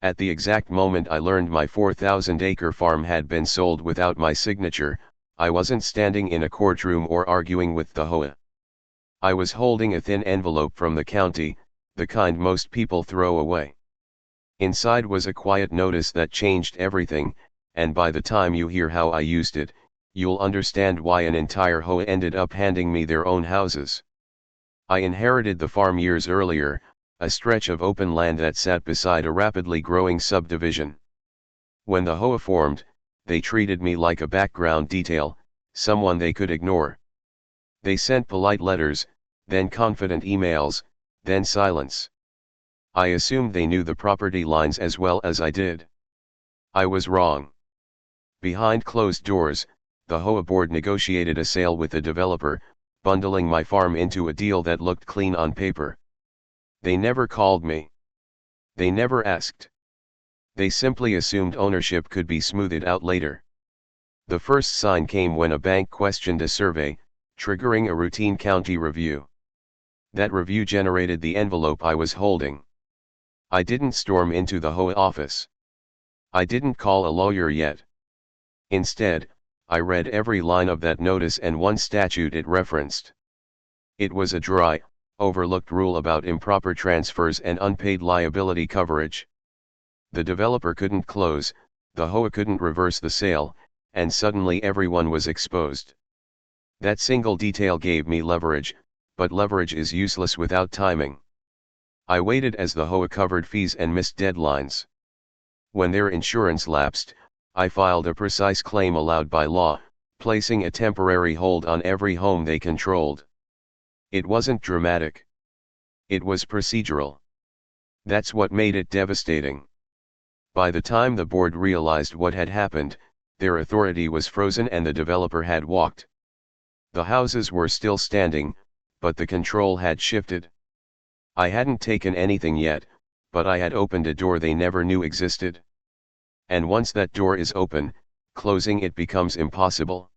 At the exact moment I learned my 4,000-acre farm had been sold without my signature, I wasn't standing in a courtroom or arguing with the HOA. I was holding a thin envelope from the county, the kind most people throw away. Inside was a quiet notice that changed everything, and by the time you hear how I used it, you'll understand why an entire HOA ended up handing me their own houses. I inherited the farm years earlier, a stretch of open land that sat beside a rapidly growing subdivision. When the HOA formed, they treated me like a background detail, someone they could ignore. They sent polite letters, then confident emails, then silence. I assumed they knew the property lines as well as I did. I was wrong. Behind closed doors, the HOA board negotiated a sale with the developer, bundling my farm into a deal that looked clean on paper. They never called me. They never asked. They simply assumed ownership could be smoothed out later. The first sign came when a bank questioned a survey, triggering a routine county review. That review generated the envelope I was holding. I didn't storm into the HOA office. I didn't call a lawyer yet. Instead, I read every line of that notice and one statute it referenced. It was a dry, overlooked rule about improper transfers and unpaid liability coverage. The developer couldn't close, the HOA couldn't reverse the sale, and suddenly everyone was exposed. That single detail gave me leverage, but leverage is useless without timing. I waited as the HOA covered fees and missed deadlines. When their insurance lapsed, I filed a precise claim allowed by law, placing a temporary hold on every home they controlled. It wasn't dramatic. It was procedural. That's what made it devastating. By the time the board realized what had happened, their authority was frozen and the developer had walked. The houses were still standing, but the control had shifted. I hadn't taken anything yet, but I had opened a door they never knew existed. And once that door is open, closing it becomes impossible.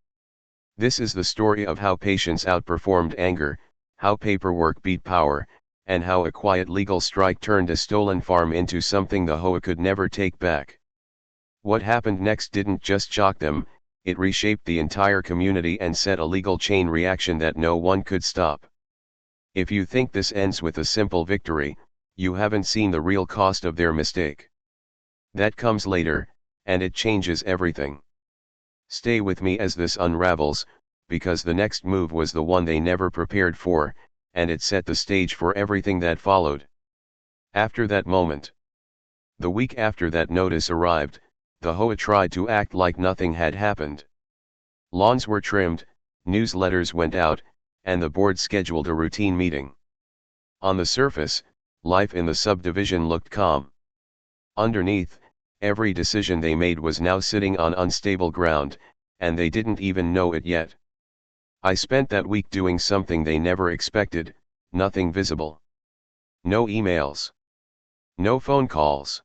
This is the story of how patience outperformed anger, how paperwork beat power, and how a quiet legal strike turned a stolen farm into something the HOA could never take back. What happened next didn't just shock them, it reshaped the entire community and set a legal chain reaction that no one could stop. If you think this ends with a simple victory, you haven't seen the real cost of their mistake. That comes later, and it changes everything. Stay with me as this unravels, because the next move was the one they never prepared for, and it set the stage for everything that followed. After that moment, the week after that notice arrived, the HOA tried to act like nothing had happened. Lawns were trimmed, newsletters went out, and the board scheduled a routine meeting. On the surface, life in the subdivision looked calm. Underneath, every decision they made was now sitting on unstable ground, and they didn't even know it yet. I spent that week doing something they never expected, nothing visible. No emails. No phone calls.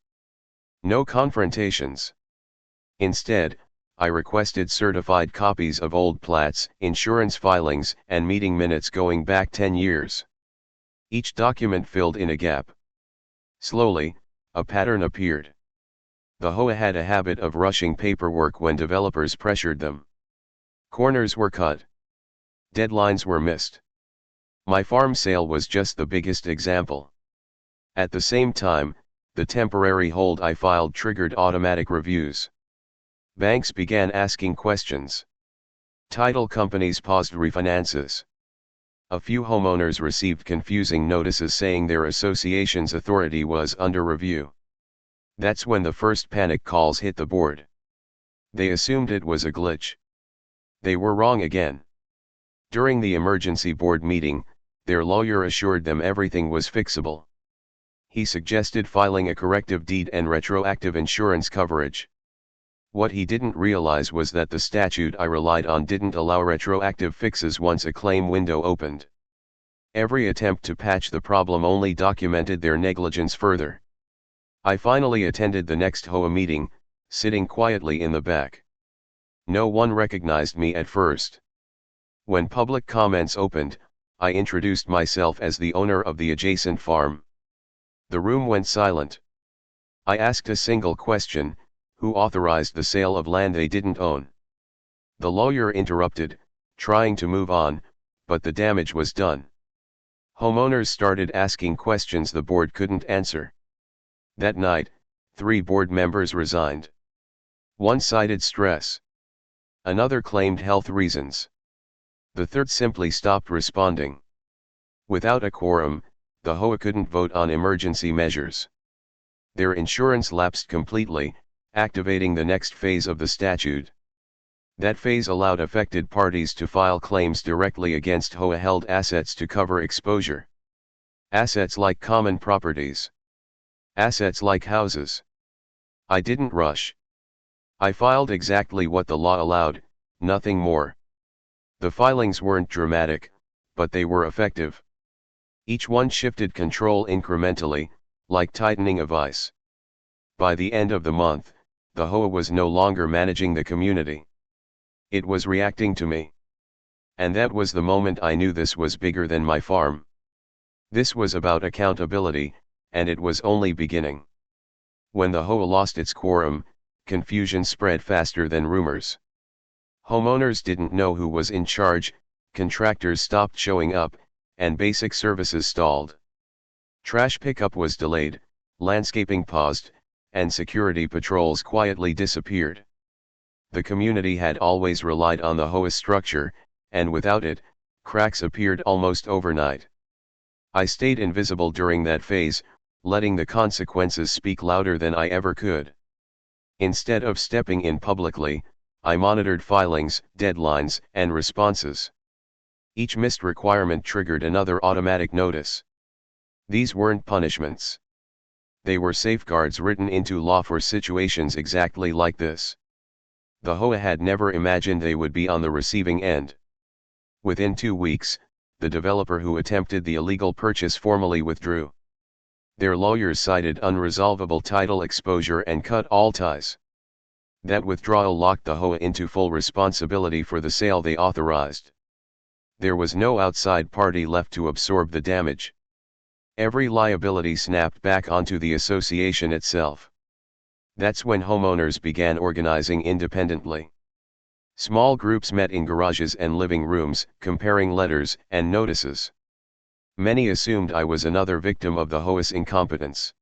No confrontations. Instead, I requested certified copies of old plats, insurance filings, and meeting minutes going back 10 years. Each document filled in a gap. Slowly, a pattern appeared. The HOA had a habit of rushing paperwork when developers pressured them. Corners were cut. Deadlines were missed. My farm sale was just the biggest example. At the same time, the temporary hold I filed triggered automatic reviews. Banks began asking questions. Title companies paused refinances. A few homeowners received confusing notices saying their association's authority was under review. That's when the first panic calls hit the board. They assumed it was a glitch. They were wrong again. During the emergency board meeting, their lawyer assured them everything was fixable. He suggested filing a corrective deed and retroactive insurance coverage. What he didn't realize was that the statute I relied on didn't allow retroactive fixes once a claim window opened. Every attempt to patch the problem only documented their negligence further. I finally attended the next HOA meeting, sitting quietly in the back. No one recognized me at first. When public comments opened, I introduced myself as the owner of the adjacent farm. The room went silent. I asked a single question: who authorized the sale of land they didn't own? The lawyer interrupted, trying to move on, but the damage was done. Homeowners started asking questions the board couldn't answer. That night, 3 board members resigned. One cited stress. Another claimed health reasons. The third simply stopped responding. Without a quorum, the HOA couldn't vote on emergency measures. Their insurance lapsed completely, activating the next phase of the statute. That phase allowed affected parties to file claims directly against HOA-held assets to cover exposure. Assets like common properties. Assets like houses. I didn't rush. I filed exactly what the law allowed, nothing more. The filings weren't dramatic, but they were effective. Each one shifted control incrementally, like tightening a vice. By the end of the month, the HOA was no longer managing the community. It was reacting to me. And that was the moment I knew this was bigger than my farm. This was about accountability, and it was only beginning. When the HOA lost its quorum, confusion spread faster than rumors. Homeowners didn't know who was in charge, contractors stopped showing up, and basic services stalled. Trash pickup was delayed, landscaping paused, and security patrols quietly disappeared. The community had always relied on the HOA structure, and without it, cracks appeared almost overnight. I stayed invisible during that phase, letting the consequences speak louder than I ever could. Instead of stepping in publicly, I monitored filings, deadlines, and responses. Each missed requirement triggered another automatic notice. These weren't punishments. They were safeguards written into law for situations exactly like this. The HOA had never imagined they would be on the receiving end. Within 2 weeks, the developer who attempted the illegal purchase formally withdrew. Their lawyers cited unresolvable title exposure and cut all ties. That withdrawal locked the HOA into full responsibility for the sale they authorized. There was no outside party left to absorb the damage. Every liability snapped back onto the association itself. That's when homeowners began organizing independently. Small groups met in garages and living rooms, comparing letters and notices. Many assumed I was another victim of the HOA's incompetence.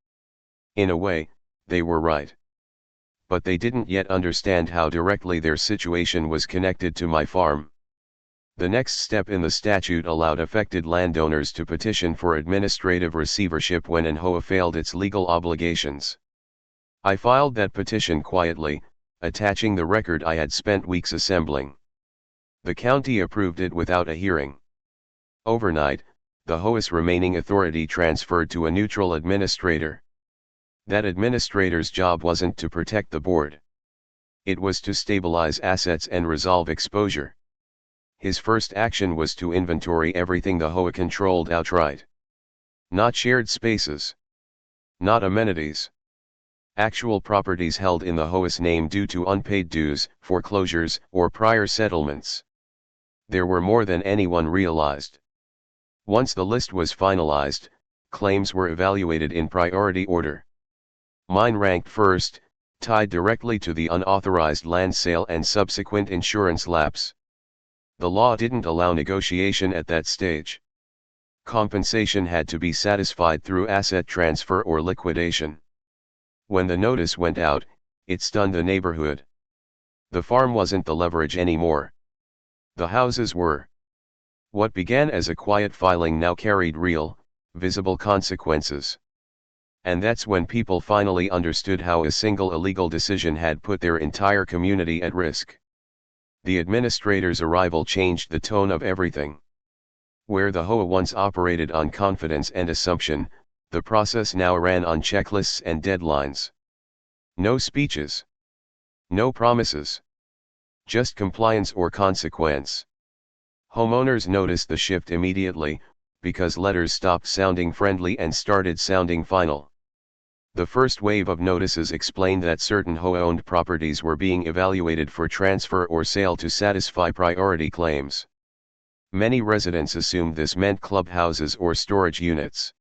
In a way, they were right. But they didn't yet understand how directly their situation was connected to my farm. The next step in the statute allowed affected landowners to petition for administrative receivership when an HOA failed its legal obligations. I filed that petition quietly, attaching the record I had spent weeks assembling. The county approved it without a hearing. Overnight, the HOA's remaining authority transferred to a neutral administrator. That administrator's job wasn't to protect the board. It was to stabilize assets and resolve exposure. His first action was to inventory everything the HOA controlled outright. Not shared spaces. Not amenities. Actual properties held in the HOA's name due to unpaid dues, foreclosures, or prior settlements. There were more than anyone realized. Once the list was finalized, claims were evaluated in priority order. Mine ranked first, tied directly to the unauthorized land sale and subsequent insurance lapse. The law didn't allow negotiation at that stage. Compensation had to be satisfied through asset transfer or liquidation. When the notice went out, it stunned the neighborhood. The farm wasn't the leverage anymore. The houses were. What began as a quiet filing now carried real, visible consequences. And that's when people finally understood how a single illegal decision had put their entire community at risk. The administrator's arrival changed the tone of everything. Where the HOA once operated on confidence and assumption, the process now ran on checklists and deadlines. No speeches. No promises. Just compliance or consequence. Homeowners noticed the shift immediately, because letters stopped sounding friendly and started sounding final. The first wave of notices explained that certain HOA-owned properties were being evaluated for transfer or sale to satisfy priority claims. Many residents assumed this meant clubhouses or storage units.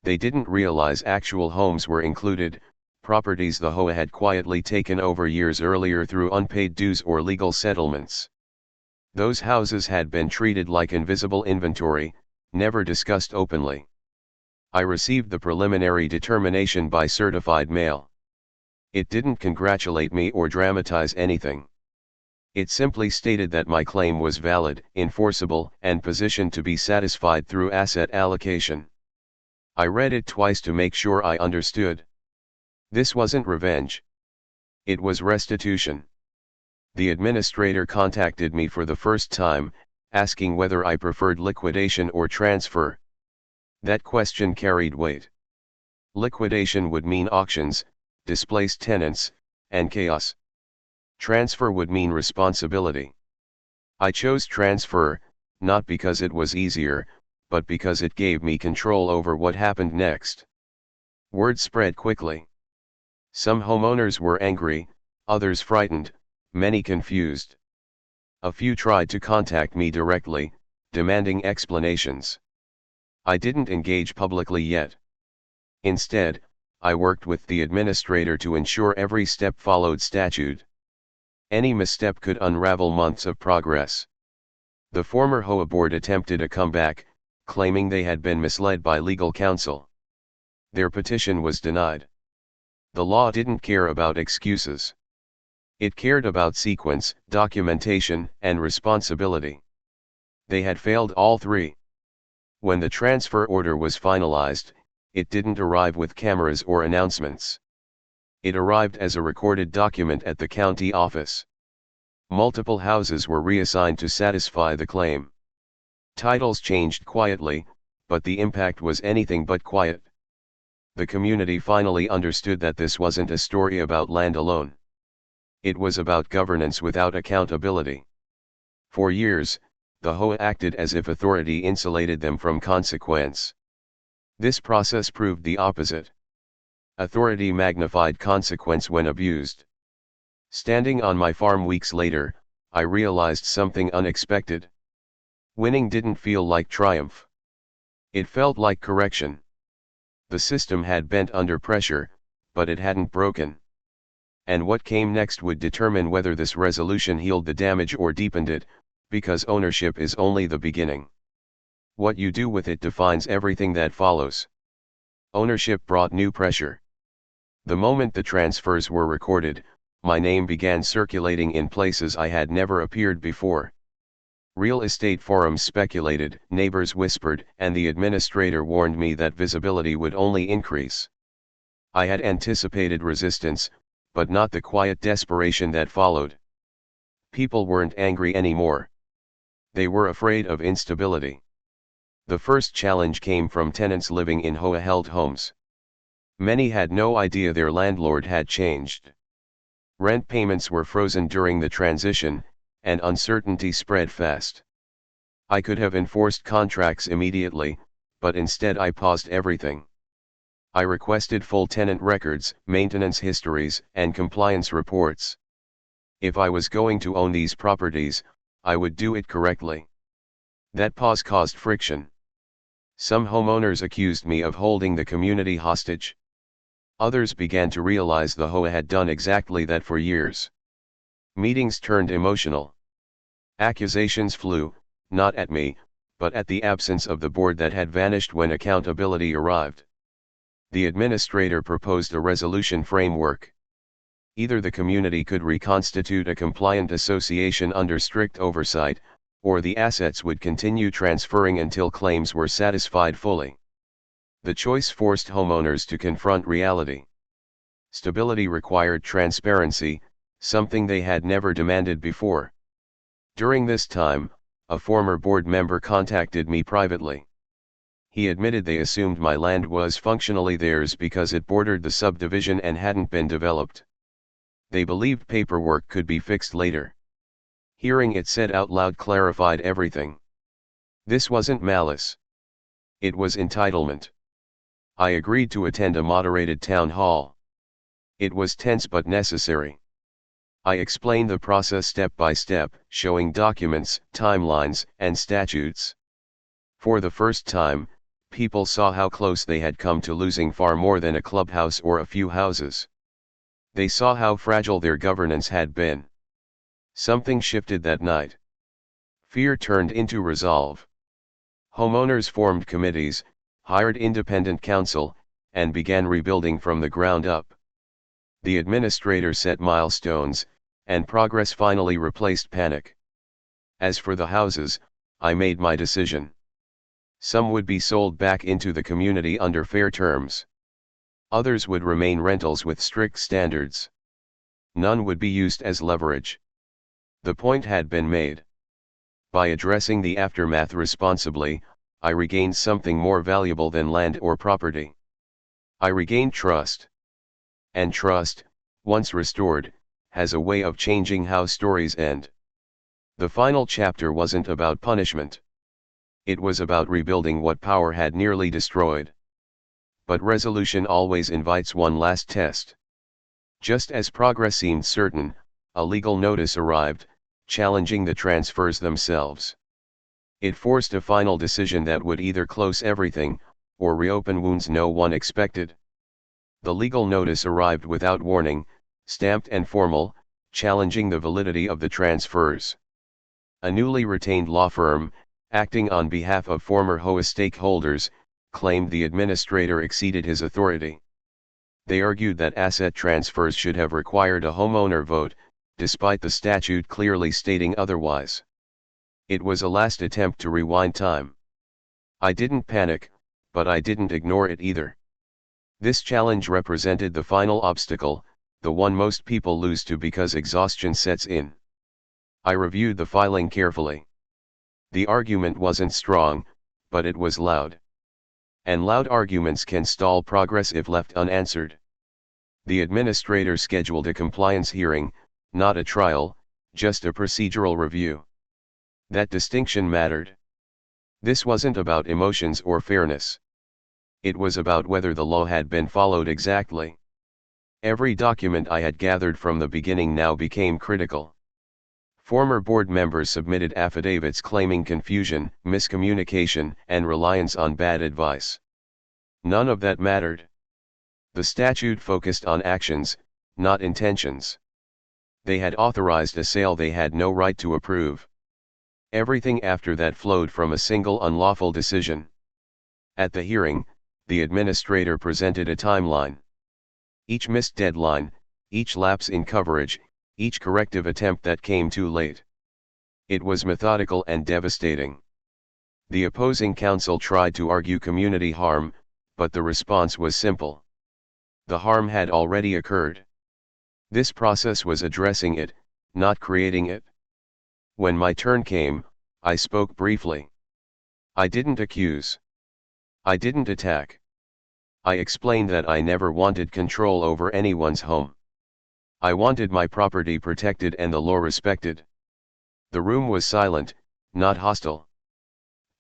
They didn't realize actual homes were included, properties the HOA had quietly taken over years earlier through unpaid dues or legal settlements. Those houses had been treated like invisible inventory, never discussed openly. I received the preliminary determination by certified mail. It didn't congratulate me or dramatize anything. It simply stated that my claim was valid, enforceable, and positioned to be satisfied through asset allocation. I read it twice to make sure I understood. This wasn't revenge. It was restitution. The administrator contacted me for the first time, asking whether I preferred liquidation or transfer. That question carried weight. Liquidation would mean auctions, displaced tenants, and chaos. Transfer would mean responsibility. I chose transfer, not because it was easier, but because it gave me control over what happened next. Word spread quickly. Some homeowners were angry, others frightened, many confused. A few tried to contact me directly, demanding explanations. I didn't engage publicly yet. Instead, I worked with the administrator to ensure every step followed statute. Any misstep could unravel months of progress. The former HOA board attempted a comeback, claiming they had been misled by legal counsel. Their petition was denied. The law didn't care about excuses. It cared about sequence, documentation, and responsibility. They had failed all three. When the transfer order was finalized, it didn't arrive with cameras or announcements. It arrived as a recorded document at the county office. Multiple houses were reassigned to satisfy the claim. Titles changed quietly, but the impact was anything but quiet. The community finally understood that this wasn't a story about land alone. It was about governance without accountability. For years, the HOA acted as if authority insulated them from consequence. This process proved the opposite. Authority magnified consequence when abused. Standing on my farm weeks later, I realized something unexpected. Winning didn't feel like triumph. It felt like correction. The system had bent under pressure, but it hadn't broken. And what came next would determine whether this resolution healed the damage or deepened it, because ownership is only the beginning. What you do with it defines everything that follows. Ownership brought new pressure. The moment the transfers were recorded, my name began circulating in places I had never appeared before. Real estate forums speculated, neighbors whispered, and the administrator warned me that visibility would only increase. I had anticipated resistance, but not the quiet desperation that followed. People weren't angry anymore. They were afraid of instability. The first challenge came from tenants living in HOA-held homes. Many had no idea their landlord had changed. Rent payments were frozen during the transition, and uncertainty spread fast. I could have enforced contracts immediately, but instead I paused everything. I requested full tenant records, maintenance histories, and compliance reports. If I was going to own these properties, I would do it correctly. That pause caused friction. Some homeowners accused me of holding the community hostage. Others began to realize the HOA had done exactly that for years. Meetings turned emotional. Accusations flew, not at me, but at the absence of the board that had vanished when accountability arrived. The administrator proposed a resolution framework. Either the community could reconstitute a compliant association under strict oversight, or the assets would continue transferring until claims were satisfied fully. The choice forced homeowners to confront reality. Stability required transparency, something they had never demanded before. During this time, a former board member contacted me privately. He admitted they assumed my land was functionally theirs because it bordered the subdivision and hadn't been developed. They believed paperwork could be fixed later. Hearing it said out loud clarified everything. This wasn't malice. It was entitlement. I agreed to attend a moderated town hall. It was tense but necessary. I explained the process step by step, showing documents, timelines, and statutes. For the first time, people saw how close they had come to losing far more than a clubhouse or a few houses. They saw how fragile their governance had been. Something shifted that night. Fear turned into resolve. Homeowners formed committees, hired independent counsel, and began rebuilding from the ground up. The administrator set milestones, and progress finally replaced panic. As for the houses, I made my decision. Some would be sold back into the community under fair terms. Others would remain rentals with strict standards. None would be used as leverage. The point had been made. By addressing the aftermath responsibly, I regained something more valuable than land or property. I regained trust. And trust, once restored, has a way of changing how stories end. The final chapter wasn't about punishment. It was about rebuilding what power had nearly destroyed. But resolution always invites one last test. Just as progress seemed certain, a legal notice arrived, challenging the transfers themselves. It forced a final decision that would either close everything, or reopen wounds no one expected. The legal notice arrived without warning, stamped and formal, challenging the validity of the transfers. A newly retained law firm, acting on behalf of former HOA stakeholders, claimed the administrator exceeded his authority. They argued that asset transfers should have required a homeowner vote, despite the statute clearly stating otherwise. It was a last attempt to rewind time. I didn't panic, but I didn't ignore it either. This challenge represented the final obstacle, the one most people lose to because exhaustion sets in. I reviewed the filing carefully. The argument wasn't strong, but it was loud. And loud arguments can stall progress if left unanswered. The administrator scheduled a compliance hearing, not a trial, just a procedural review. That distinction mattered. This wasn't about emotions or fairness. It was about whether the law had been followed exactly. Every document I had gathered from the beginning now became critical. Former board members submitted affidavits claiming confusion, miscommunication, and reliance on bad advice. None of that mattered. The statute focused on actions, not intentions. They had authorized a sale they had no right to approve. Everything after that flowed from a single unlawful decision. At the hearing, the administrator presented a timeline. Each missed deadline, each lapse in coverage, each corrective attempt that came too late. It was methodical and devastating. The opposing counsel tried to argue community harm, but the response was simple. The harm had already occurred. This process was addressing it, not creating it. When my turn came, I spoke briefly. I didn't accuse. I didn't attack. I explained that I never wanted control over anyone's home. I wanted my property protected and the law respected. The room was silent, not hostile.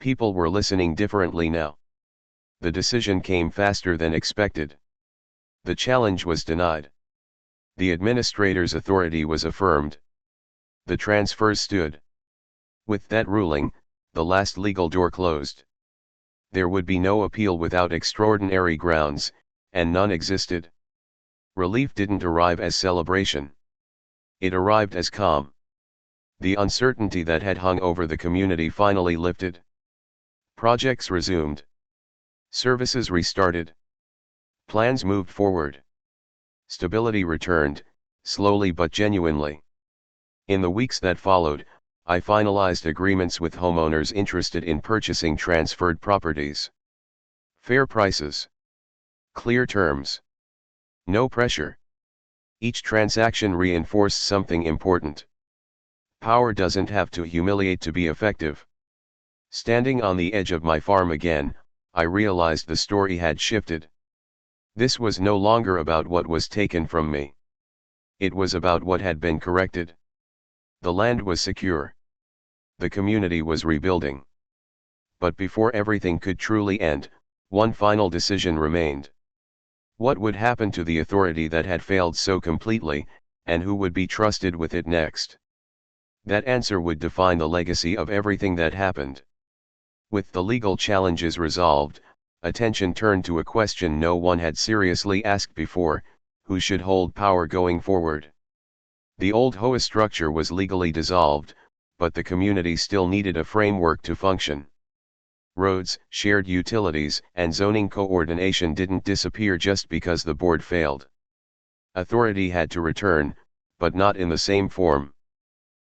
People were listening differently now. The decision came faster than expected. The challenge was denied. The administrator's authority was affirmed. The transfers stood. With that ruling, the last legal door closed. There would be no appeal without extraordinary grounds, and none existed. Relief didn't arrive as celebration. It arrived as calm. The uncertainty that had hung over the community finally lifted. Projects resumed. Services restarted. Plans moved forward. Stability returned, slowly but genuinely. In the weeks that followed, I finalized agreements with homeowners interested in purchasing transferred properties. Fair prices. Clear terms. No pressure. Each transaction reinforced something important. Power doesn't have to humiliate to be effective. Standing on the edge of my farm again, I realized the story had shifted. This was no longer about what was taken from me. It was about what had been corrected. The land was secure. The community was rebuilding. But before everything could truly end, one final decision remained. What would happen to the authority that had failed so completely, and who would be trusted with it next? That answer would define the legacy of everything that happened. With the legal challenges resolved, attention turned to a question no one had seriously asked before: who should hold power going forward. The old HOA structure was legally dissolved, but the community still needed a framework to function. Roads, shared utilities, and zoning coordination didn't disappear just because the board failed. Authority had to return, but not in the same form.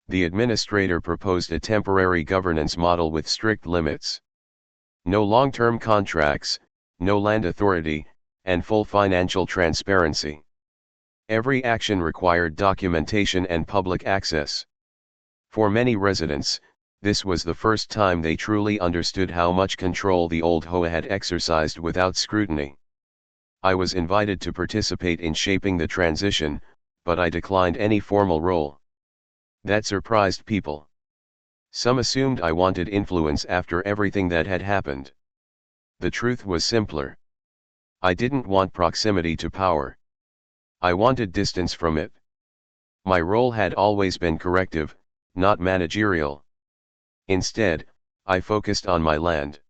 The administrator proposed a temporary governance model with strict limits. No long-term contracts, no land authority, and full financial transparency. Every action required documentation and public access. For many residents, this was the first time they truly understood how much control the old HOA had exercised without scrutiny. I was invited to participate in shaping the transition, but I declined any formal role. That surprised people. Some assumed I wanted influence after everything that had happened. The truth was simpler. I didn't want proximity to power. I wanted distance from it. My role had always been corrective, not managerial. Instead, I focused on my land.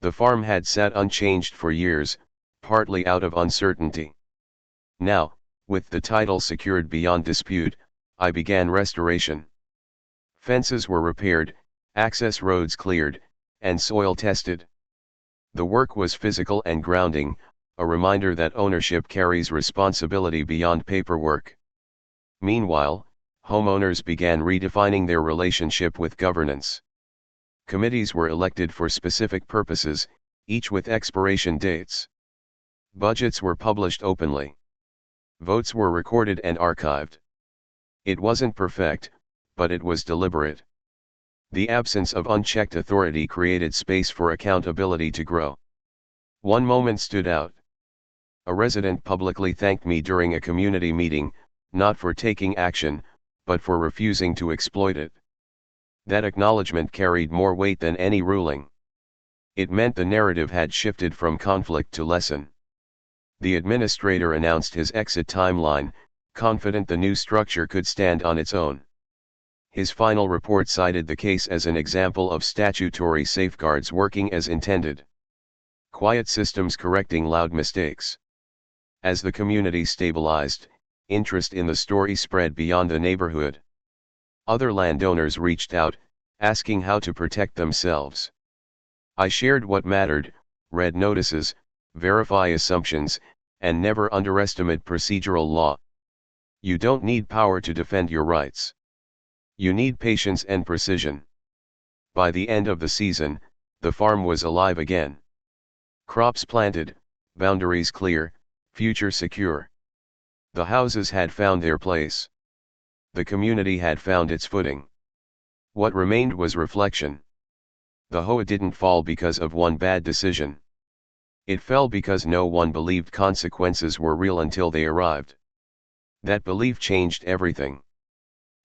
The farm had sat unchanged for years, partly out of uncertainty. Now, with the title secured beyond dispute, I began restoration. Fences were repaired, access roads cleared, and soil tested. The work was physical and grounding, a reminder that ownership carries responsibility beyond paperwork. Meanwhile, homeowners began redefining their relationship with governance. Committees were elected for specific purposes, each with expiration dates. Budgets were published openly. Votes were recorded and archived. It wasn't perfect, but it was deliberate. The absence of unchecked authority created space for accountability to grow. One moment stood out. A resident publicly thanked me during a community meeting, not for taking action, but for refusing to exploit it. That acknowledgement carried more weight than any ruling. It meant the narrative had shifted from conflict to lesson. The administrator announced his exit timeline, confident the new structure could stand on its own. His final report cited the case as an example of statutory safeguards working as intended. Quiet systems correcting loud mistakes. As the community stabilized, interest in the story spread beyond the neighborhood. Other landowners reached out, asking how to protect themselves. I shared what mattered, read notices, verify assumptions, and never underestimate procedural law. You don't need power to defend your rights. You need patience and precision. By the end of the season, the farm was alive again. Crops planted, boundaries clear, future secure. The houses had found their place. The community had found its footing. What remained was reflection. The HOA didn't fall because of one bad decision. It fell because no one believed consequences were real until they arrived. That belief changed everything.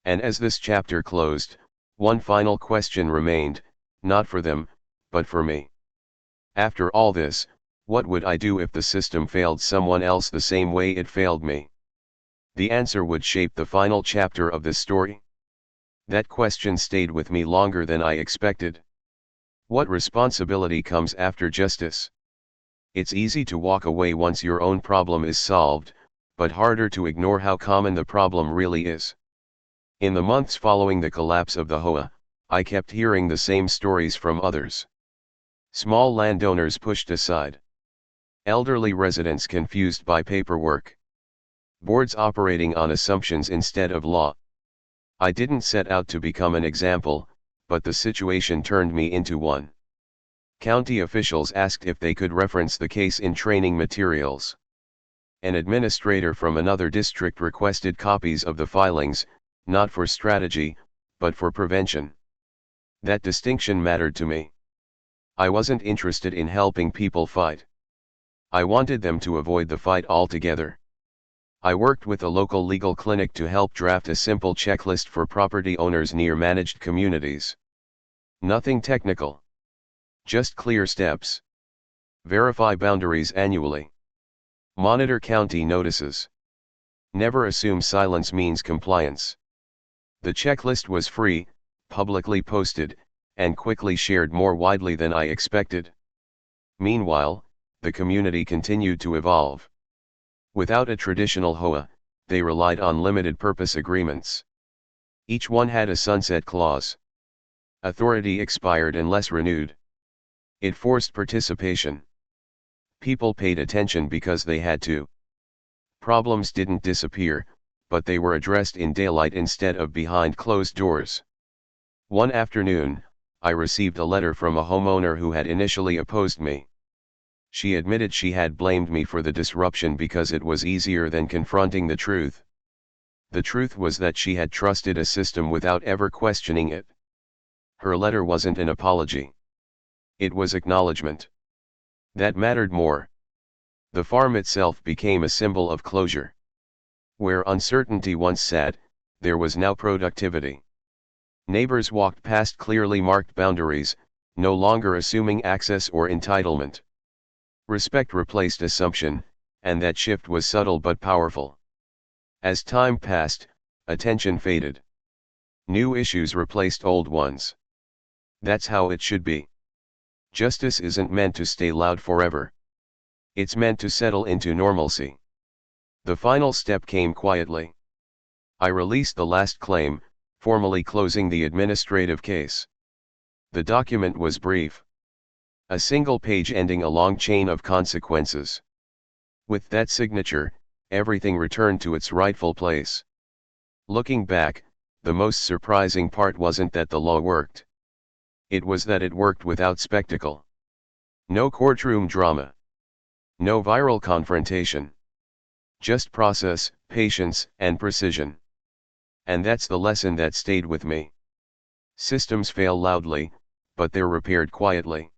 And as this chapter closed, one final question remained, not for them, but for me. After all this, what would I do if the system failed someone else the same way it failed me? The answer would shape the final chapter of this story. That question stayed with me longer than I expected. What responsibility comes after justice? It's easy to walk away once your own problem is solved, but harder to ignore how common the problem really is. In the months following the collapse of the HOA, I kept hearing the same stories from others. Small landowners pushed aside. Elderly residents confused by paperwork. Boards operating on assumptions instead of law. I didn't set out to become an example, but the situation turned me into one. County officials asked if they could reference the case in training materials. An administrator from another district requested copies of the filings, not for strategy, but for prevention. That distinction mattered to me. I wasn't interested in helping people fight. I wanted them to avoid the fight altogether. I worked with a local legal clinic to help draft a simple checklist for property owners near managed communities. Nothing technical. Just clear steps. Verify boundaries annually. Monitor county notices. Never assume silence means compliance. The checklist was free, publicly posted, and quickly shared more widely than I expected. Meanwhile, the community continued to evolve. Without a traditional HOA, they relied on limited purpose agreements. Each one had a sunset clause. Authority expired unless renewed. It forced participation. People paid attention because they had to. Problems didn't disappear, but they were addressed in daylight instead of behind closed doors. One afternoon, I received a letter from a homeowner who had initially opposed me. She admitted she had blamed me for the disruption because it was easier than confronting the truth. The truth was that she had trusted a system without ever questioning it. Her letter wasn't an apology. It was acknowledgement. That mattered more. The farm itself became a symbol of closure. Where uncertainty once sat, there was now productivity. Neighbors walked past clearly marked boundaries, no longer assuming access or entitlement. Respect replaced assumption, and that shift was subtle but powerful. As time passed, attention faded. New issues replaced old ones. That's how it should be. Justice isn't meant to stay loud forever. It's meant to settle into normalcy. The final step came quietly. I released the last claim, formally closing the administrative case. The document was brief. A single page ending a long chain of consequences. With that signature, everything returned to its rightful place. Looking back, the most surprising part wasn't that the law worked. It was that it worked without spectacle. No courtroom drama. No viral confrontation. Just process, patience, and precision. And that's the lesson that stayed with me. Systems fail loudly, but they're repaired quietly.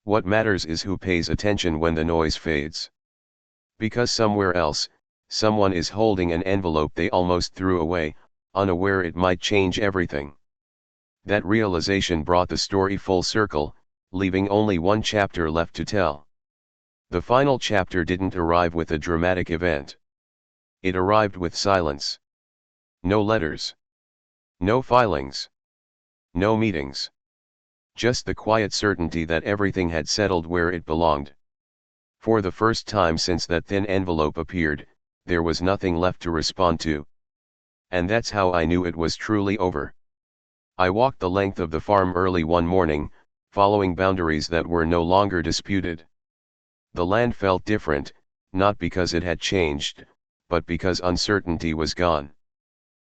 What matters is who pays attention when the noise fades. Because somewhere else, someone is holding an envelope they almost threw away, unaware it might change everything. That realization brought the story full circle, leaving only one chapter left to tell. The final chapter didn't arrive with a dramatic event. It arrived with silence. No letters. No filings. No meetings. Just the quiet certainty that everything had settled where it belonged. For the first time since that thin envelope appeared, there was nothing left to respond to. And that's how I knew it was truly over. I walked the length of the farm early one morning, following boundaries that were no longer disputed. The land felt different, not because it had changed, but because uncertainty was gone.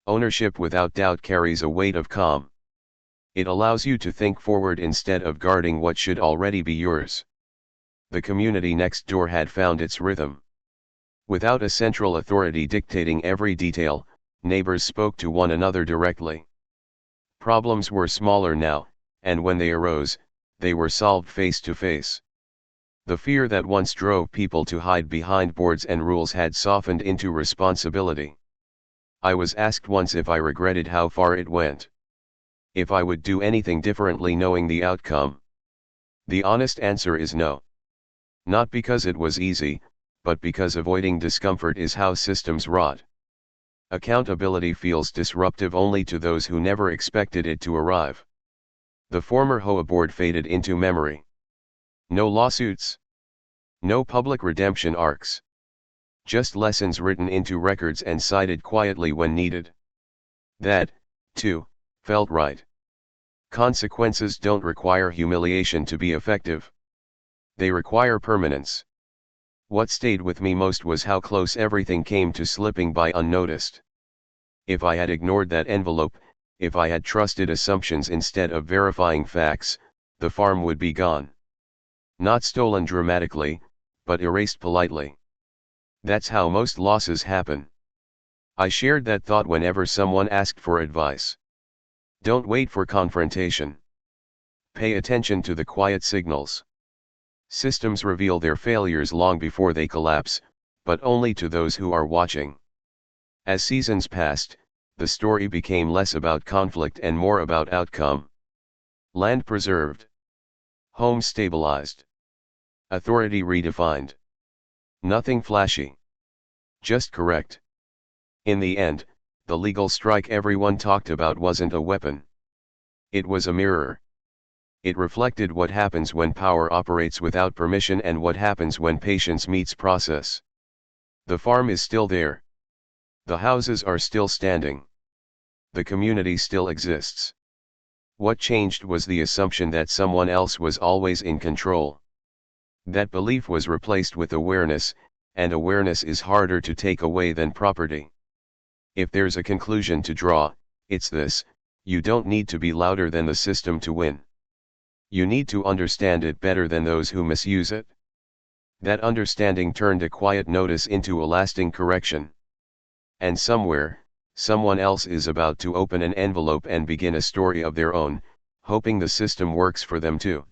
Ownership without doubt carries a weight of calm. It allows you to think forward instead of guarding what should already be yours. The community next door had found its rhythm. Without a central authority dictating every detail, neighbors spoke to one another directly. Problems were smaller now, and when they arose, they were solved face to face. The fear that once drove people to hide behind boards and rules had softened into responsibility. I was asked once if I regretted how far it went. If I would do anything differently knowing the outcome. The honest answer is no. Not because it was easy, but because avoiding discomfort is how systems rot. Accountability feels disruptive only to those who never expected it to arrive. The former HOA board faded into memory. No lawsuits. No public redemption arcs. Just lessons written into records and cited quietly when needed. That, too, felt right. Consequences don't require humiliation to be effective. They require permanence. What stayed with me most was how close everything came to slipping by unnoticed. If I had ignored that envelope, if I had trusted assumptions instead of verifying facts, the farm would be gone. Not stolen dramatically, but erased politely. That's how most losses happen. I shared that thought whenever someone asked for advice. Don't wait for confrontation. Pay attention to the quiet signals. Systems reveal their failures long before they collapse, but only to those who are watching. As seasons passed, the story became less about conflict and more about outcome. Land preserved. Home stabilized. Authority redefined. Nothing flashy. Just correct. In the end, the legal strike everyone talked about wasn't a weapon. It was a mirror. It reflected what happens when power operates without permission and what happens when patience meets process. The farm is still there. The houses are still standing. The community still exists. What changed was the assumption that someone else was always in control. That belief was replaced with awareness, and awareness is harder to take away than property. If there's a conclusion to draw, it's this: you don't need to be louder than the system to win. You need to understand it better than those who misuse it. That understanding turned a quiet notice into a lasting correction. And somewhere, someone else is about to open an envelope and begin a story of their own, hoping the system works for them too.